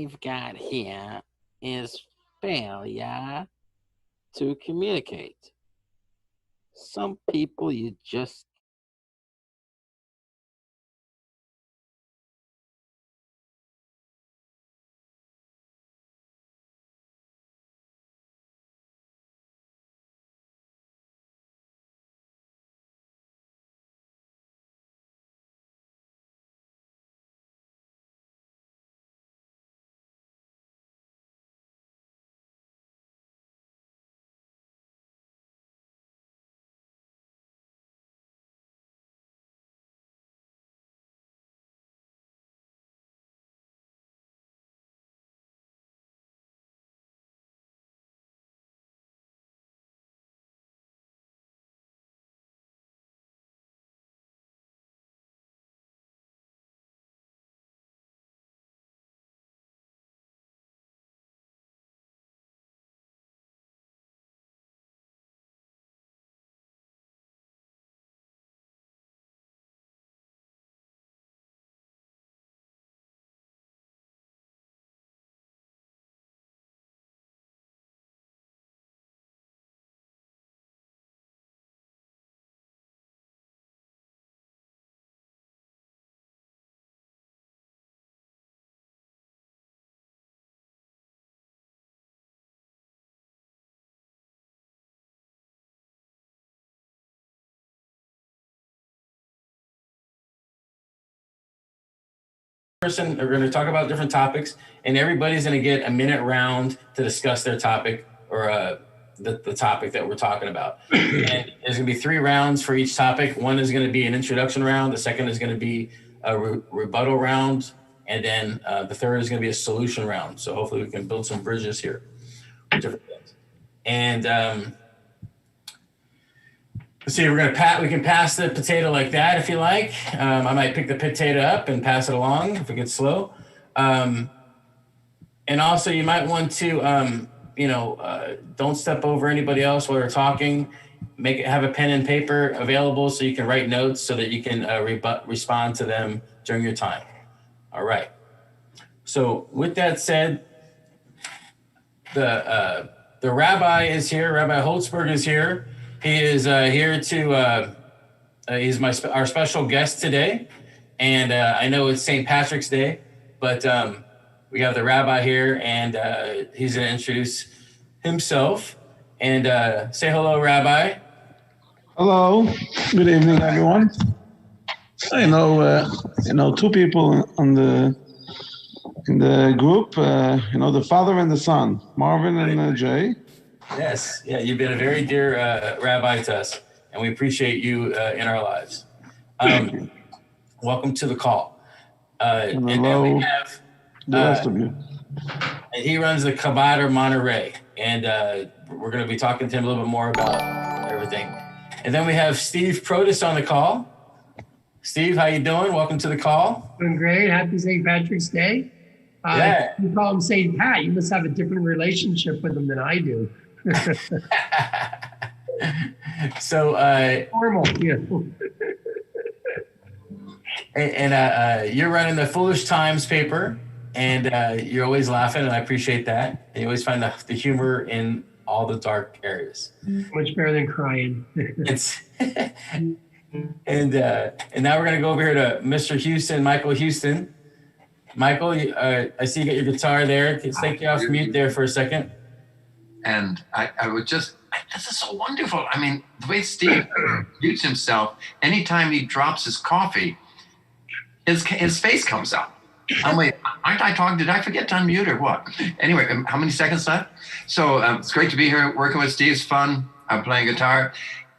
we've got here is failure to communicate. Some people you just person, we're going to talk about different topics, and everybody's going to get a minute round to discuss their topic or the topic that we're talking about. And there's going to be 3 rounds for each topic. One is going to be an introduction round. The second is going to be a rebuttal round. And then the third is going to be a solution round. So hopefully we can build some bridges here with different things. And let's see, we can pass the potato like that if you like. I might pick the potato up and pass it along if it gets slow. And also you might want to, don't step over anybody else while they're talking. Have a pen and paper available so you can write notes so that you can respond to them during your time. All right. So with that said, the rabbi is here. Rabbi Holtzberg is here. He is here to. He's our special guest today, and I know it's St. Patrick's Day, but we have the rabbi here, and he's going to introduce himself and say hello, Rabbi. Hello. Good evening, everyone. I know 2 people in the group. The father and the son, Marvin and Jay. Yes, yeah, you've been a very dear rabbi to us, and we appreciate you in our lives. Welcome to the call. And hello, then we have the rest of you. And he runs the Chabad Monterey, and we're going to be talking to him a little bit more about everything. And then we have Steve Protis on the call. Steve, how you doing? Welcome to the call. Doing great. Happy St. Patrick's Day. Yeah. You call him St. Pat. You must have a different relationship with him than I do. So formal, yeah. And you're running the Foolish Times paper, and you're always laughing, and I appreciate that. And you always find the humor in all the dark areas. Much better than crying. And now we're gonna go over here to Mr. Houston, Michael Houston. Michael, I see you got your guitar there. Take you off mute there for a second. And I would just, this is so wonderful. I mean, the way Steve mutes himself, anytime he drops his coffee, his face comes up. I'm like, aren't I talking? Did I forget to unmute or what? Anyway, how many seconds left? So it's great to be here working with Steve. It's fun. I'm playing guitar.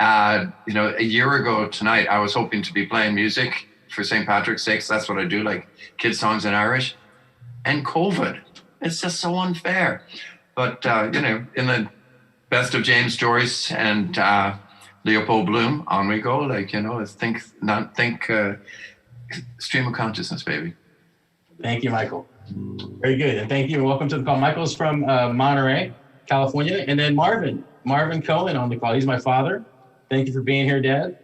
A year ago tonight, I was hoping to be playing music for St. Patrick's Day. That's what I do, like kids songs in Irish. And COVID, it's just so unfair. But, in the best of James Joyce and Leopold Bloom, on we go. Think stream of consciousness, baby. Thank you, Michael. Very good. And thank you. And welcome to the call. Michael's from Monterey, California. And then Marvin Cohen on the call. He's my father. Thank you for being here, Dad.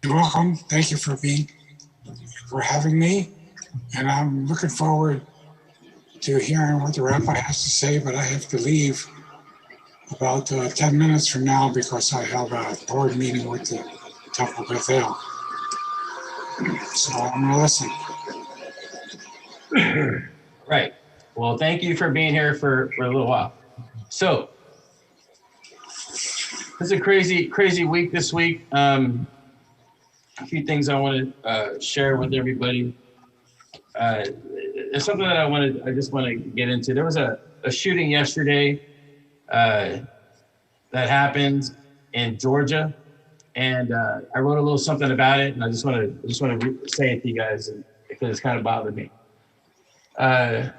You're welcome. Thank you for having me. And I'm looking forward to hearing what the rabbi has to say, but I have to leave about 10 minutes from now because I have a board meeting with the Temple Bethel. So I'm going to listen. Right. Well, thank you for being here for a little while. So, this is a crazy week this week. A few things I want to share with everybody. There's something that I just want to get into. There was a shooting yesterday that happened in Georgia, and I wrote a little something about it, and I just want to say it to you guys because it's kind of bothered me.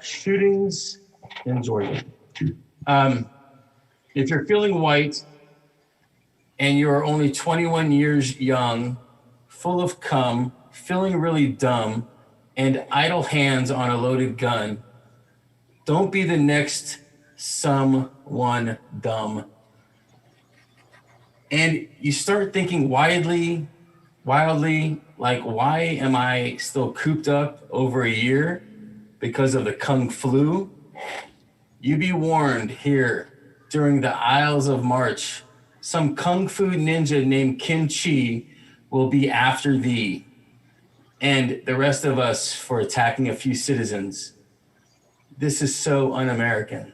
Shootings in Georgia. If you're feeling white and you're only 21 years young, full of cum, feeling really dumb, and idle hands on a loaded gun, don't be the next someone dumb. And you start thinking wildly, like, why am I still cooped up over a year because of the Kung flu? You be warned here during the Isles of March, some Kung Fu ninja named Kim Chi will be after thee and the rest of us for attacking a few citizens. This is so un-American.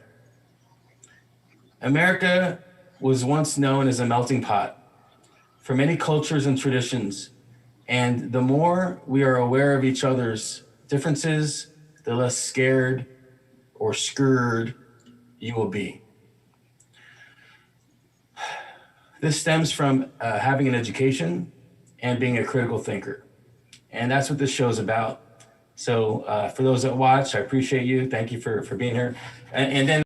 America was once known as a melting pot for many cultures and traditions. And the more we are aware of each other's differences, the less scared or screwed you will be. This stems from having an education and being a critical thinker. And that's what this show is about. So for those that watch, I appreciate you. Thank you for being here. And then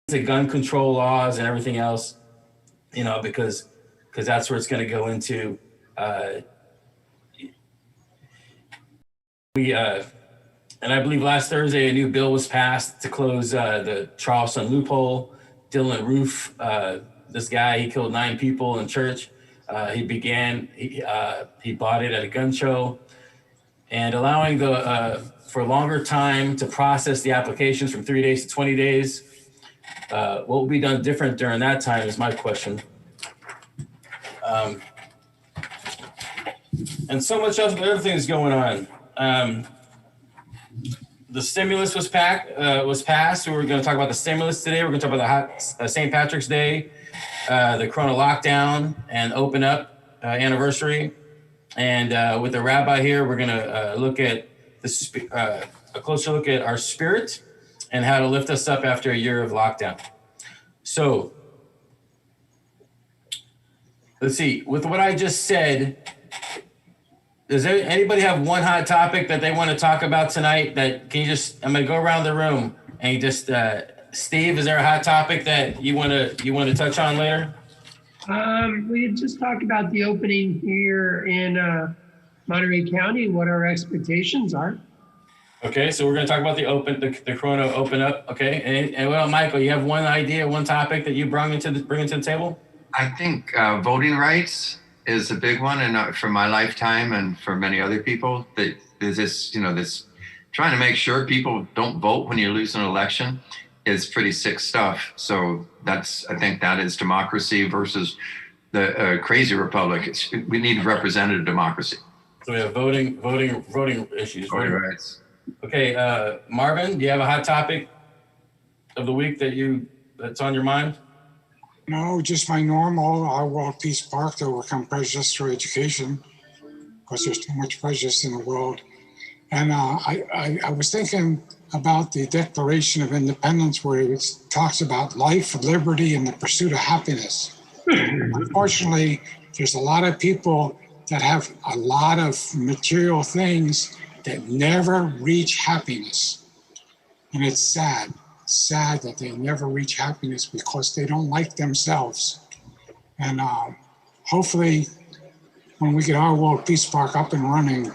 the gun control laws and everything else, you know, because that's where it's going to go into. And I believe last Thursday, a new bill was passed to close the Charleston loophole. Dylan Roof, this guy, he killed 9 people in church. He bought it at a gun show, and allowing for a longer time to process the applications from 3 days to 20 days. What will be done different during that time is my question. And so much other things going on. The stimulus was passed. We're going to talk about the stimulus today. We're going to talk about the St. Patrick's Day, the Corona lockdown, and open up anniversary. And with the rabbi here, we're going to look at a closer look at our spirit and how to lift us up after a year of lockdown. So let's see. With what I just said, does anybody have one hot topic that they want to talk about tonight? I'm going to go around the room and just, Steve, is there a hot topic that you want to touch on later? We had just talked about the opening here in Monterey County, what our expectations are. Okay, so we're going to talk about the Corona open up. Okay, and well, Michael, you have one idea, one topic that you bring into the table? I think voting rights is a big one, and for my lifetime and for many other people, that there's this trying to make sure people don't vote when you lose an election is pretty sick stuff. So I think that is democracy versus the crazy republic. We need representative democracy. So we have voting issues. Voting rights. Okay, Marvin, do you have a hot topic of the week that's on your mind? No, just my normal Our World Peace Park to overcome prejudice through education, because there's too much prejudice in the world. And I was thinking about the Declaration of Independence, where it talks about life, liberty, and the pursuit of happiness. Unfortunately, there's a lot of people that have a lot of material things that never reach happiness. And it's sad that they never reach happiness because they don't like themselves. And hopefully, when we get Our World Peace Park up and running,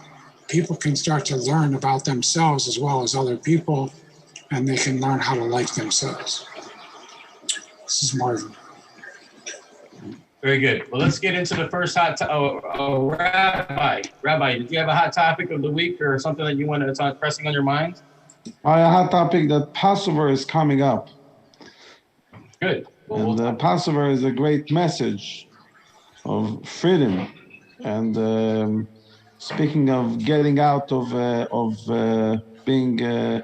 people can start to learn about themselves as well as other people, and they can learn how to like themselves. This is Marvin. Very good. Well, let's get into the first Rabbi, did you have a hot topic of the week or something that you want to talk pressing on your mind? I had a topic that Passover is coming up. Good. Well, And Passover is a great message of freedom. And speaking of getting out of being